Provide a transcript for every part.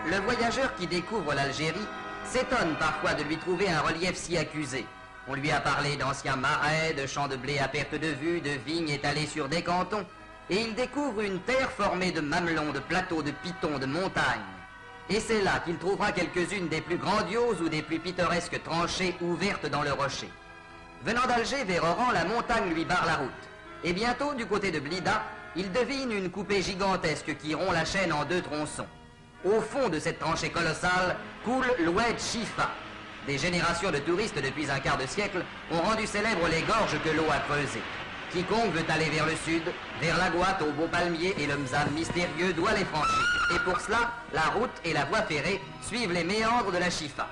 Le voyageur qui découvre l'Algérie s'étonne parfois de lui trouver un relief si accusé. On lui a parlé d'anciens marais, de champs de blé à perte de vue, de vignes étalées sur des cantons, et il découvre une terre formée de mamelons, de plateaux, de pitons, de montagnes. Et c'est là qu'il trouvera quelques-unes des plus grandioses ou des plus pittoresques tranchées ouvertes dans le rocher. Venant d'Alger vers Oran, la montagne lui barre la route. Et bientôt, du côté de Blida, il devine une coupée gigantesque qui rompt la chaîne en 2 tronçons. Au fond de cette tranchée colossale coule l'Oued Chifa. Des générations de touristes depuis un quart de siècle ont rendu célèbres les gorges que l'eau a creusées. Quiconque veut aller vers le sud, vers la Gouate, aux beaux palmiers et le Mzam mystérieux doit les franchir. Et pour cela, la route et la voie ferrée suivent les méandres de la Chifa.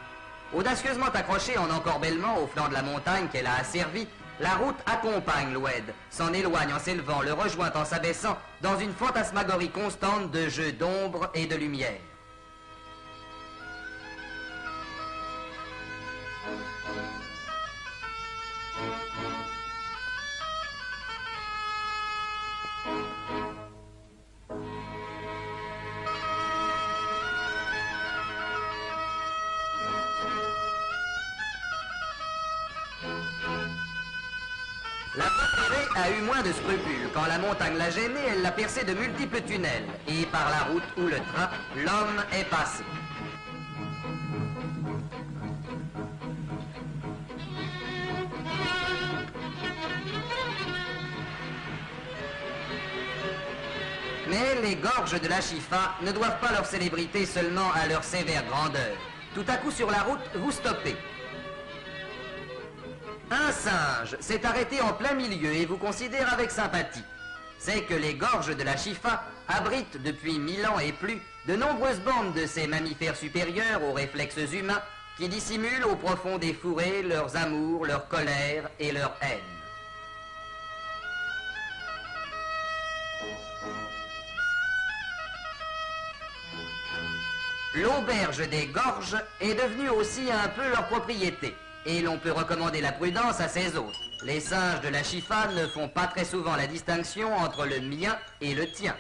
Audacieusement accrochée en encorbellement au flanc de la montagne qu'elle a asservie, la route accompagne l'Oued, s'en éloigne en s'élevant, le rejoint en s'abaissant, dans une fantasmagorie constante de jeux d'ombre et de lumière. La voie ferrée a eu moins de scrupules. Quand la montagne l'a gênée, elle l'a percée de multiples tunnels. Et par la route ou le train, l'homme est passé. Mais les gorges de la Chifa ne doivent pas leur célébrité seulement à leur sévère grandeur. Tout à coup sur la route, vous stoppez. Un singe s'est arrêté en plein milieu et vous considère avec sympathie. C'est que les gorges de la Chifa abritent depuis 1000 ans et plus de nombreuses bandes de ces mammifères supérieurs aux réflexes humains qui dissimulent au profond des fourrés leurs amours, leur colère et leur haine. L'auberge des gorges est devenue aussi un peu leur propriété. Et l'on peut recommander la prudence à ses hôtes. Les singes de la Chifa ne font pas très souvent la distinction entre le mien et le tien.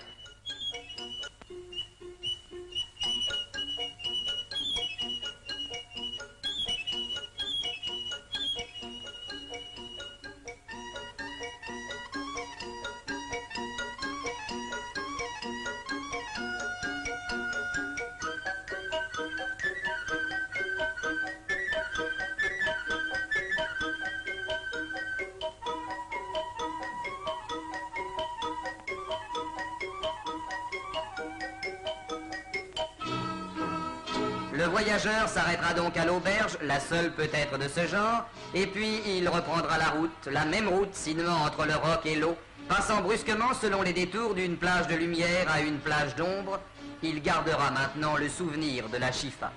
Le voyageur s'arrêtera donc à l'auberge, la seule peut-être de ce genre, et puis il reprendra la route, la même route sinuant entre le roc et l'eau, passant brusquement selon les détours d'une plage de lumière à une plage d'ombre. Il gardera maintenant le souvenir de la Chifa.